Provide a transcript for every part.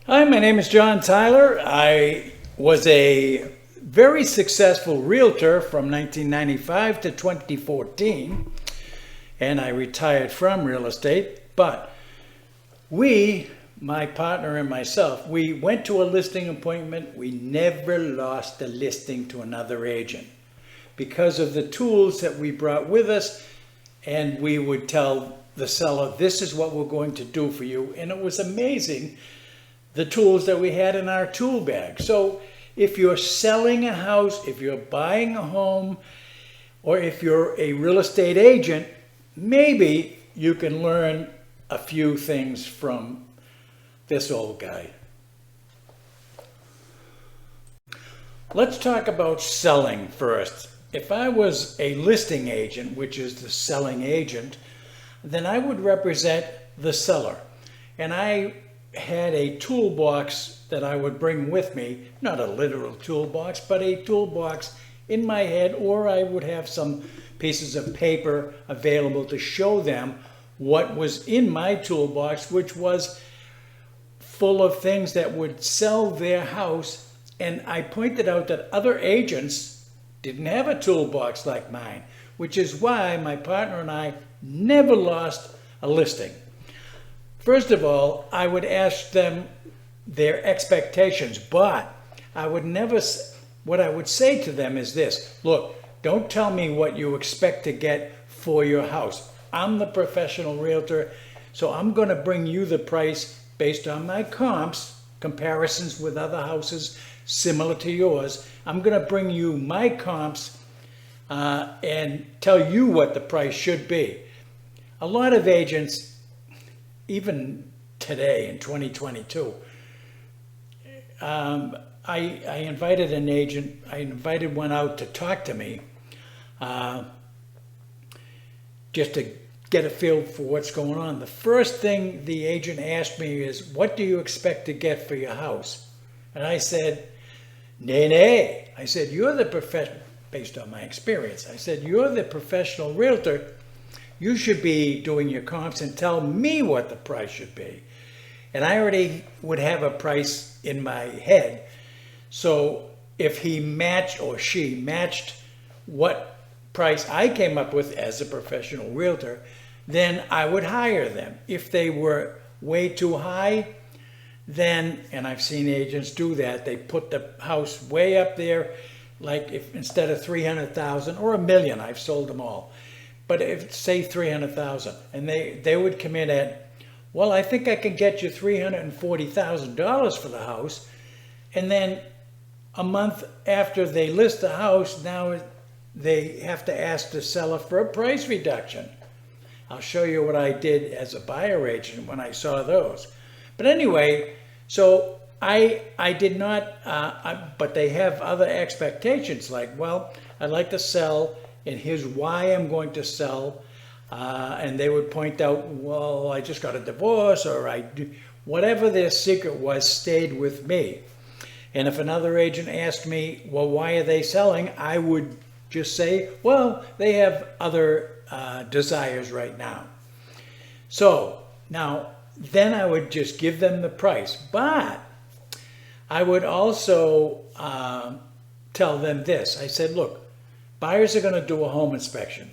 Hi, my name is John Tyler. I was a very successful realtor from 1995 to 2014, and I retired from real estate. But my partner and myself, we went to a listing appointment. We never lost a listing to another agent because of the tools that we brought with us, and we would tell the seller, this is what we're going to do for you. And it was amazing, the tools that we had in our tool bag. So if you're selling a house, if you're buying a home, or if you're a real estate agent, maybe you can learn a few things from this old guy. Let's talk about selling first. If I was a listing agent, which is the selling agent, then I would represent the seller. And I had a toolbox that I would bring with me, not a literal toolbox, but a toolbox in my head, or I would have some pieces of paper available to show them what was in my toolbox, which was full of things that would sell their house. And I pointed out that other agents didn't have a toolbox like mine, which is why my partner and I never lost a listing. First of all, I would ask them their expectations, but I would never, what I would say to them is this: look, don't tell me what you expect to get for your house. I'm the professional realtor, so I'm going to bring you the price based on my comps, comparisons with other houses similar to yours. I'm going to bring you my comps and tell you what the price should be. A lot of agents, even today in 2022, I invited an agent, I invited one out to talk to me just to get a feel for what's going on. The first thing the agent asked me is, what do you expect to get for your house? And I said, nay. I said, you're the professional, based on my experience, I said, you're the professional realtor. You should be doing your comps and tell me what the price should be. And I already would have a price in my head. So if he matched or she matched what price I came up with as a professional realtor, then I would hire them. If they were way too high, then, and I've seen agents do that, they put the house way up there, like if instead of 300,000 or $1 million, I've sold them all. But if say 300,000, and they would come in at, well, I think I can get you $340,000 for the house. And then a month after they list the house, now they have to ask the seller for a price reduction. I'll show you what I did as a buyer agent when I saw those. But anyway, so I did not, but they have other expectations like, well, I'd like to sell, and here's why I'm going to sell. And they would point out, well, I just got a divorce, or whatever their secret was stayed with me. And if another agent asked me, well, why are they selling? I would just say, well, they have other desires right now. So now, then I would just give them the price. But I would also tell them this. I said, look, buyers are going to do a home inspection.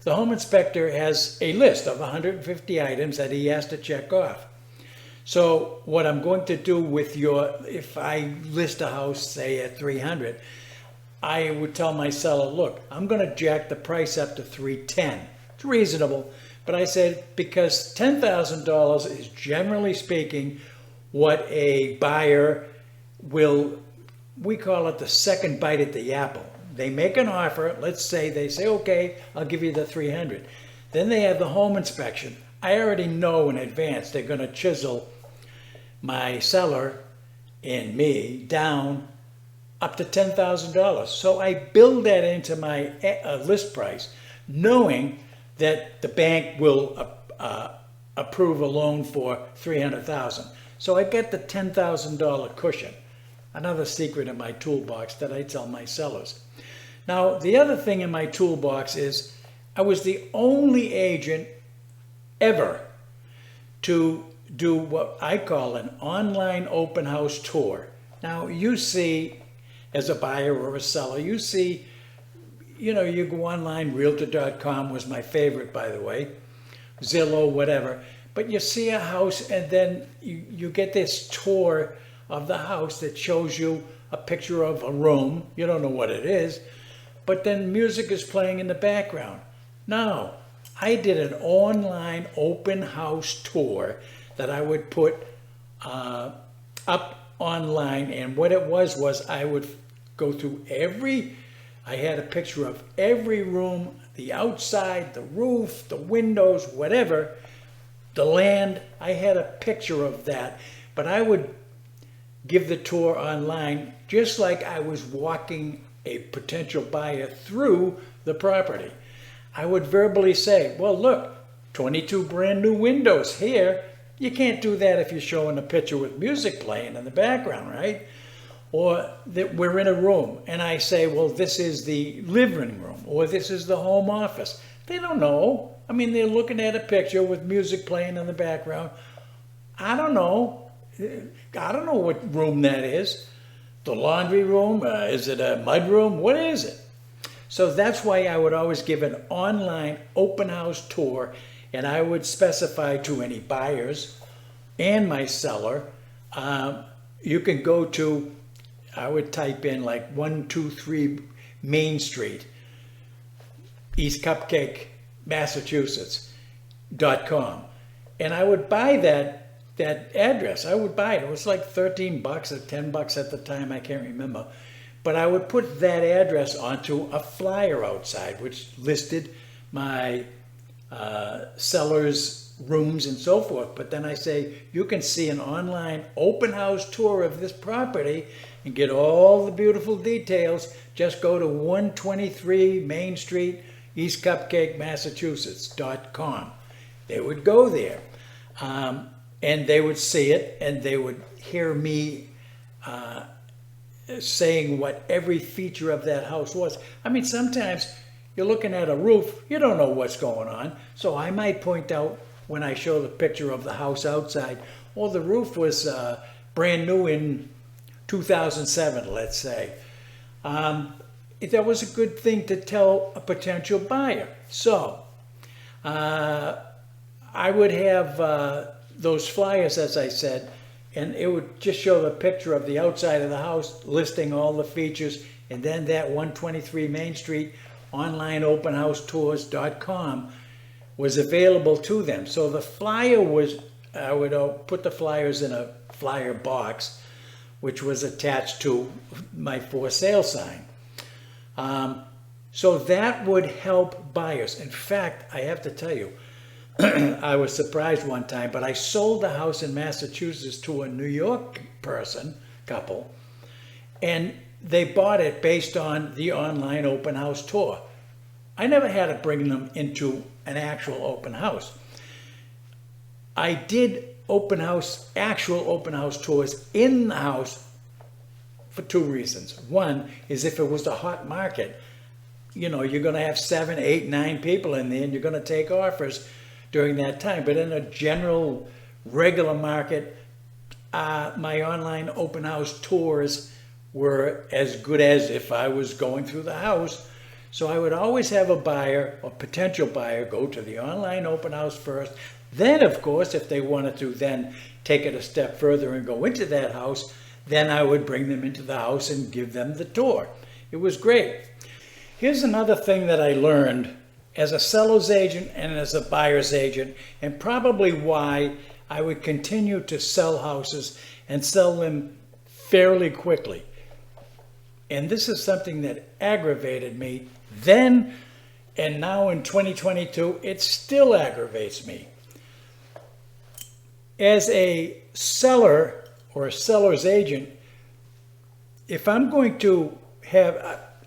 The home inspector has a list of 150 items that he has to check off. So what I'm going to do with if I list a house, say at 300, I would tell my seller, look, I'm going to jack the price up to 310. It's reasonable. But I said, because $10,000 is generally speaking what a buyer will, we call it the second bite at the apple. They make an offer, let's say they say, okay, I'll give you the 300. Then they have the home inspection. I already know in advance they're going to chisel my seller and me down up to $10,000. So I build that into my list price, knowing that the bank will approve a loan for $300,000. So I get the $10,000 cushion. Another secret in my toolbox that I tell my sellers. Now, the other thing in my toolbox is I was the only agent ever to do what I call an online open house tour. Now you see, as a buyer or a seller, you see, you go online, Realtor.com was my favorite, by the way, Zillow, whatever. But you see a house and then you get this tour of the house that shows you a picture of a room. You don't know what it is, but then music is playing in the background. No, I did an online open house tour that I would put up online, and what it was I would go through I had a picture of every room, the outside, the roof, the windows, whatever, the land. I had a picture of that, but I would give the tour online just like I was walking a potential buyer through the property. I would verbally say, well, look, 22 brand new windows here. You can't do that if you're showing a picture with music playing in the background, right? Or that we're in a room and I say, well, this is the living room or this is the home office. They don't know. I mean, they're looking at a picture with music playing in the background. I don't know. I don't know what room that is. The laundry room? Is it a mud room? What is it? So that's why I would always give an online open house tour, and I would specify to any buyers and my seller, you can go to, I would type in like 123 Main Street, East Cupcake, Massachusetts.com. And I would buy that address. I would buy it. It was like $13 or $10 at the time. I can't remember. But I would put that address onto a flyer outside, which listed my sellers' rooms and so forth. But then I say, you can see an online open house tour of this property and get all the beautiful details. Just go to 123 Main Street, East Cupcake, Massachusetts.com. They would go there and they would see it and they would hear me saying what every feature of that house was. I mean, sometimes you're looking at a roof, you don't know what's going on. So I might point out when I show the picture of the house outside, well, the roof was brand new in 2007, let's say. That was a good thing to tell a potential buyer. So I would have those flyers, as I said, and it would just show the picture of the outside of the house, listing all the features, and then that 123 Main Street online openhousetours.com was available to them. So the flyer was, I would put the flyers in a flyer box, which was attached to my for sale sign. So that would help buyers. In fact, I have to tell you, I was surprised one time, but I sold a house in Massachusetts to a New York couple, and they bought it based on the online open house tour. I never had to bring them into an actual open house. I did actual open house tours in the house for two reasons. One is if it was a hot market, you're going to have 7, 8, 9 people in there and you're going to take offers during that time. But in a general regular market, my online open house tours were as good as if I was going through the house. So I would always have a buyer or potential buyer go to the online open house first. Then, of course, if they wanted to then take it a step further and go into that house, then I would bring them into the house and give them the tour. It was great. Here's another thing that I learned as a seller's agent and as a buyer's agent, and probably why I would continue to sell houses and sell them fairly quickly. And this is something that aggravated me then, and now in 2022, it still aggravates me. As a seller or a seller's agent, if I'm going to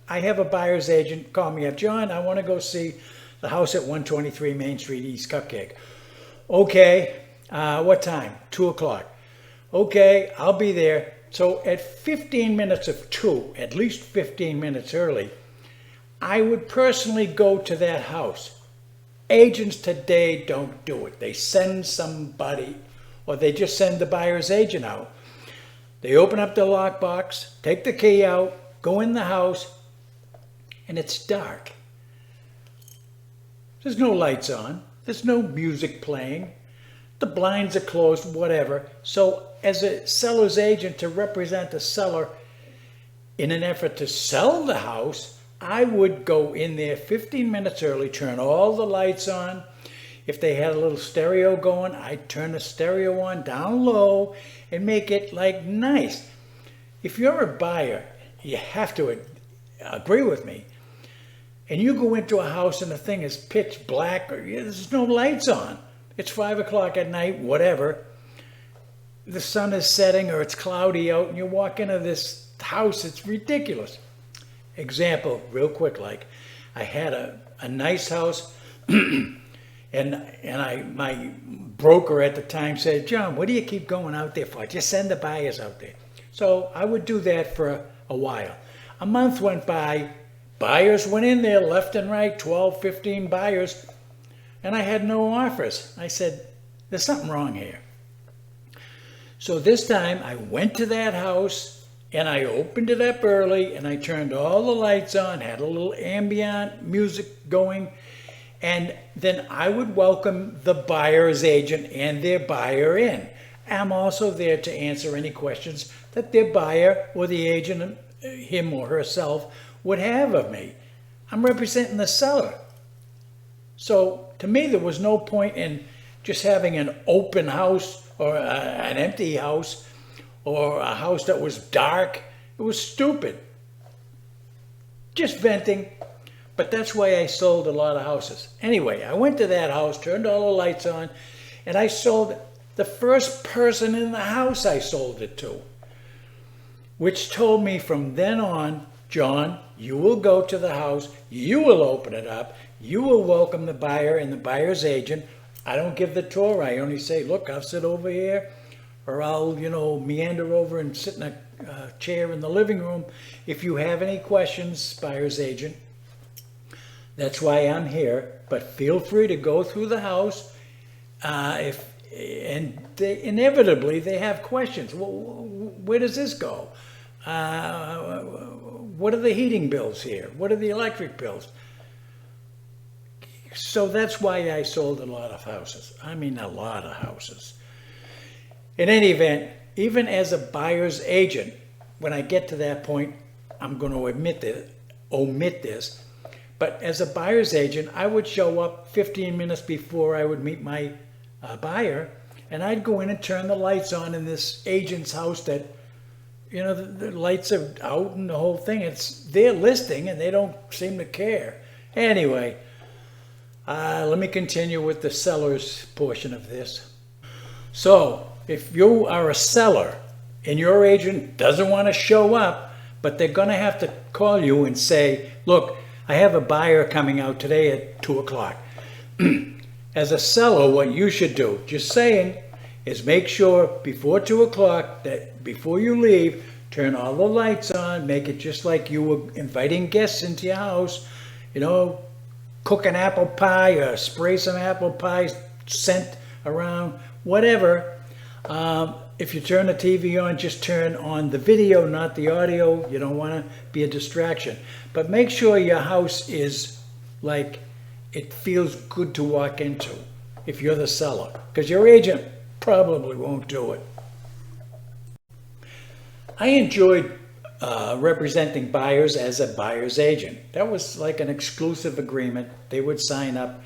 I have a buyer's agent call me up, John, I want to go see the house at 123 Main Street, East Cupcake. Okay, what time? 2 o'clock. Okay, I'll be there. So at 15 minutes of 2, at least 15 minutes early, I would personally go to that house. Agents today don't do it. They send somebody or they just send the buyer's agent out. They open up the lockbox, take the key out, go in the house, and it's dark. There's no lights on. There's no music playing. The blinds are closed, whatever. So as a seller's agent, to represent the seller in an effort to sell the house, I would go in there 15 minutes early, turn all the lights on. If they had a little stereo going, I'd turn the stereo on down low and make it like nice. If you're a buyer, you have to agree with me. And you go into a house and the thing is pitch black, or there's no lights on. It's 5 o'clock at night, whatever. The sun is setting or it's cloudy out and you walk into this house, it's ridiculous. Example, real quick, like I had a nice house and my broker at the time said, John, what do you keep going out there for? Just send the buyers out there. So I would do that for a while. A month went by, buyers went in there left and right, 12, 15 buyers, and I had no offers. I said, there's something wrong here. So this time I went to that house and I opened it up early and I turned all the lights on, had a little ambient music going, and then I would welcome the buyer's agent and their buyer in. I'm also there to answer any questions that their buyer or the agent, him or herself, would have of me. I'm representing the seller. So to me, there was no point in just having an open house or an empty house or a house that was dark. It was stupid. Just venting. But that's why I sold a lot of houses. Anyway, I went to that house, turned all the lights on, and I sold the first person in the house I sold it to, which told me from then on, John, you will go to the house, you will open it up, you will welcome the buyer and the buyer's agent. I don't give the tour. I only say, look, I'll sit over here, or I'll, meander over and sit in a chair in the living room. If you have any questions, buyer's agent, that's why I'm here. But feel free to go through the house. Inevitably they have questions. Well, where does this go? What are the heating bills here? What are the electric bills? So that's why I sold a lot of houses. I mean, a lot of houses. In any event, even as a buyer's agent, when I get to that point, I'm going to omit this. But as a buyer's agent, I would show up 15 minutes before I would meet my buyer, and I'd go in and turn the lights on in this agent's house that, the lights are out and the whole thing. It's their listing and they don't seem to care. Anyway, let me continue with the seller's portion of this. So if you are a seller and your agent doesn't want to show up, but they're going to have to call you and say, look, I have a buyer coming out today at 2 o'clock. As a seller, what you should do, just saying, is make sure before 2 o'clock, that before you leave, turn all the lights on, make it just like you were inviting guests into your house, cook an apple pie or spray some apple pie scent around, whatever. If you turn the TV on, just turn on the video, not the audio. You don't want to be a distraction. But make sure your house is like it feels good to walk into if you're the seller, because your agent probably won't do it. I enjoyed representing buyers as a buyer's agent. That was like an exclusive agreement. They would sign up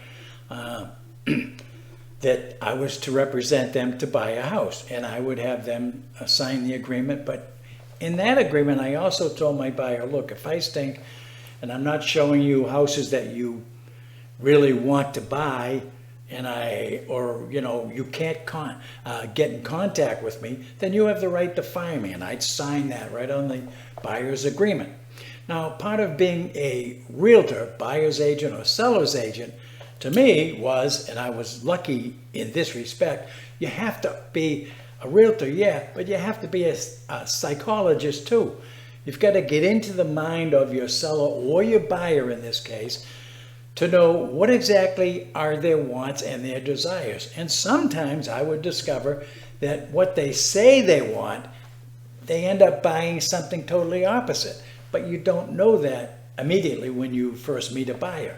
that I was to represent them to buy a house, and I would have them sign the agreement. But in that agreement, I also told my buyer, look, if I stink and I'm not showing you houses that you really want to buy, and you can't get in contact with me, then you have the right to fire me. And I'd sign that right on the buyer's agreement. Now, part of being a realtor, buyer's agent or seller's agent, to me was, and I was lucky in this respect, you have to be a realtor, yeah, but you have to be a psychologist too. You've got to get into the mind of your seller or your buyer in this case to know what exactly are their wants and their desires. And sometimes I would discover that what they say they want, they end up buying something totally opposite. But you don't know that immediately when you first meet a buyer.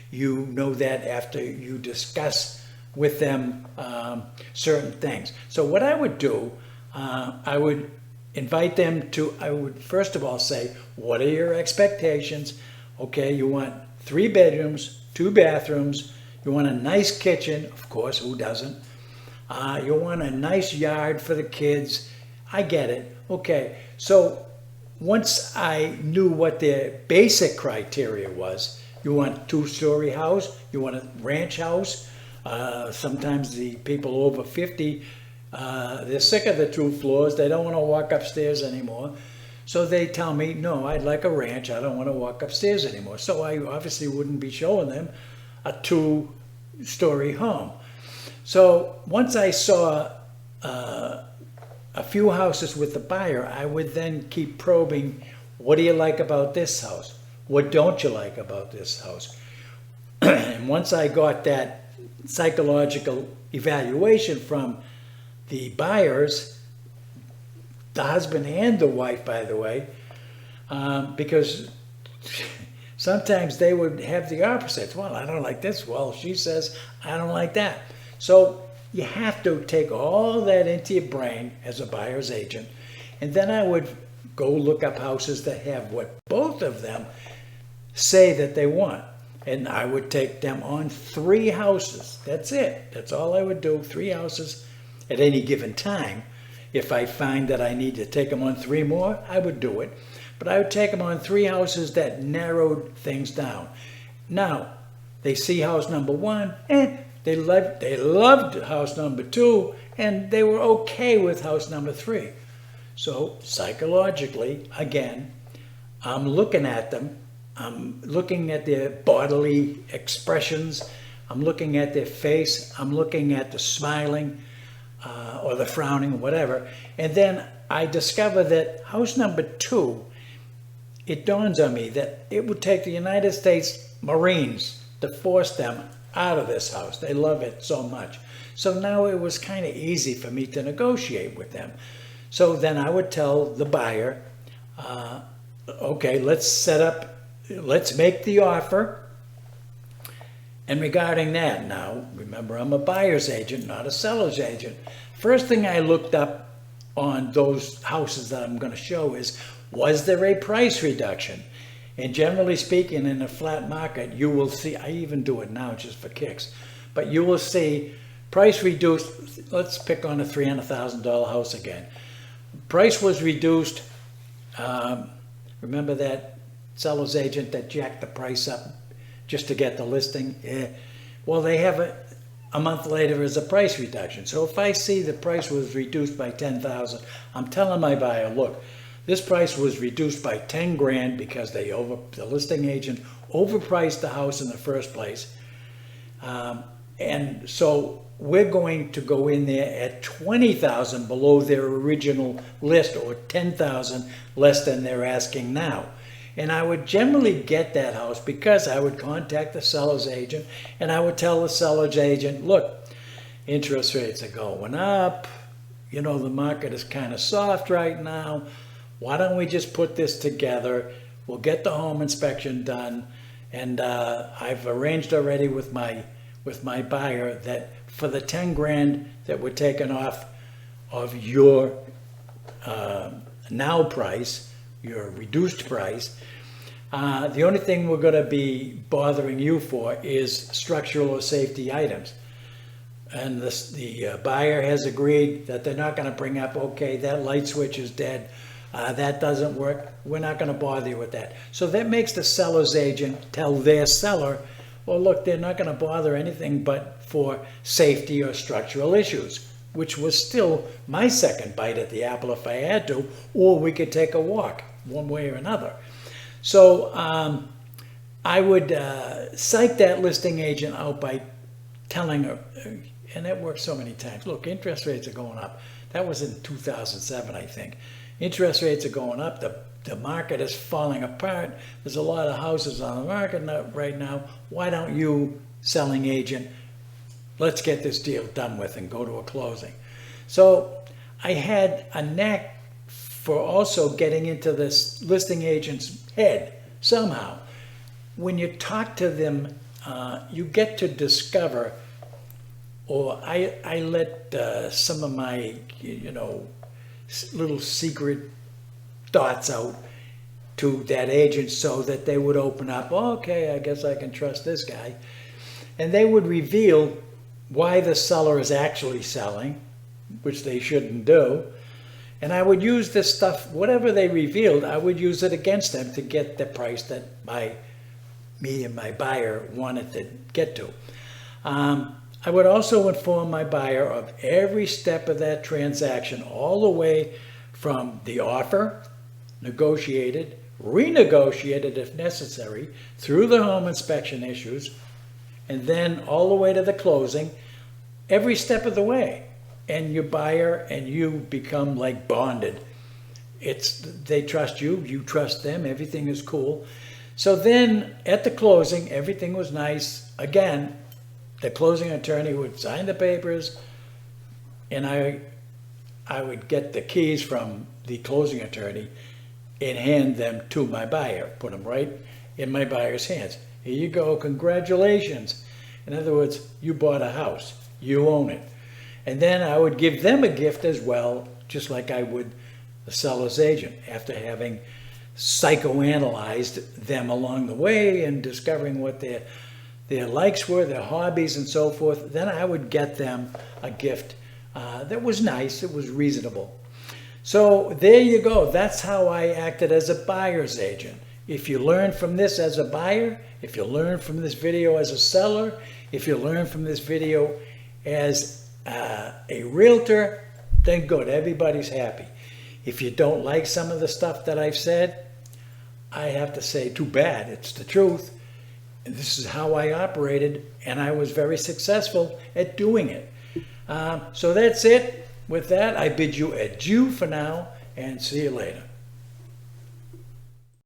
You know that after you discuss with them certain things. So what I would do, I would invite them to, I would first of all say, what are your expectations? Okay, you want 3 bedrooms, 2 bathrooms, you want a nice kitchen, of course, who doesn't? You want a nice yard for the kids. I get it. Okay, so once I knew what their basic criteria was, you want a 2-story house, you want a ranch house. Sometimes the people over 50, they're sick of the 2 floors. They don't want to walk upstairs anymore. So they tell me, no, I'd like a ranch. I don't want to walk upstairs anymore. So I obviously wouldn't be showing them a 2-story home. So once I saw a few houses with the buyer, I would then keep probing, what do you like about this house? What don't you like about this house? And once I got that psychological evaluation from the buyers, the husband and the wife, by the way, because sometimes they would have the opposite. Well, I don't like this. Well, she says, I don't like that. So you have to take all that into your brain as a buyer's agent. And then I would go look up houses that have what both of them say that they want. And I would take them on 3 houses. That's it. That's all I would do, 3 houses at any given time. If I find that I need to take them on 3 more, I would do it. But I would take them on 3 houses that narrowed things down. Now, they see house number 1, they loved house number 2, and they were okay with house number 3. So psychologically, again, I'm looking at them. I'm looking at their bodily expressions. I'm looking at their face. I'm looking at the smiling or the frowning, whatever. And then I discover that house number 2, it dawns on me that it would take the United States Marines to force them out of this house. They love it so much. So now it was kind of easy for me to negotiate with them. So then I would tell the buyer, okay, let's make the offer. And regarding that, now, remember, I'm a buyer's agent, not a seller's agent. First thing I looked up on those houses that I'm going to show is, was there a price reduction? And generally speaking, in a flat market, you will see, I even do it now just for kicks, but you will see price reduced. Let's pick on a $300,000 house again. Price was reduced. Remember that seller's agent that jacked the price up just to get the listing? Yeah. Well, they have a month later as a price reduction. So if I see the price was reduced by $10,000, I'm telling my buyer, look, this price was reduced by 10 grand because the listing agent overpriced the house in the first place. And so we're going to go in there at 20,000 below their original list, or 10,000 less than they're asking now. And I would generally get that house because I would contact the seller's agent and I would tell the seller's agent, look, interest rates are going up. You know, the market is kind of soft right now. Why don't we just put this together? We'll get the home inspection done. And I've arranged already with my buyer that for the 10 grand that we're taking off of your now price, your reduced price, the only thing we're going to be bothering you for is structural or safety items. And the buyer has agreed that they're not going to bring up, okay, that light switch is dead, that doesn't work, we're not going to bother you with that. So that makes the seller's agent tell their seller, well, look, they're not going to bother anything but for safety or structural issues, which was still my second bite at the apple if I had to, or we could take a walk one way or another. So I would psych that listing agent out by telling her, and that works so many times, look, interest rates are going up. That was in 2007, I think. Interest rates are going up. the market is falling apart. There's a lot of houses on the market right now. Why don't you, selling agent, let's get this deal done with and go to a closing. So I had a knack for also getting into this listing agent's head somehow. When you talk to them, you get to discover, or I let some of my, little secret thoughts out to that agent so that they would open up, okay, I guess I can trust this guy. And they would reveal why the seller is actually selling, which they shouldn't do. And I would use this stuff, whatever they revealed, I would use it against them to get the price that me and my buyer wanted to get to. I would also inform my buyer of every step of that transaction, all the way from the offer, negotiated, renegotiated if necessary, through the home inspection issues, and then all the way to the closing, every step of the way. And your buyer and you become like bonded. They trust you, you trust them, everything is cool. So then at the closing, everything was nice. Again, the closing attorney would sign the papers, and I would get the keys from the closing attorney and hand them to my buyer, put them right in my buyer's hands. Here you go, congratulations. In other words, you bought a house, you own it. And then I would give them a gift as well, just like I would the seller's agent, after having psychoanalyzed them along the way and discovering what their likes were, their hobbies and so forth. Then I would get them a gift that was nice, it was reasonable. So there you go, that's how I acted as a buyer's agent. If you learn from this as a buyer, if you learn from this video as a seller, if you learn from this video as a realtor, then good, everybody's happy. If you don't like some of the stuff that I've said, I have to say, too bad, it's the truth. And this is how I operated, and I was very successful at doing it. So that's it. With that, I bid you adieu for now, and see you later.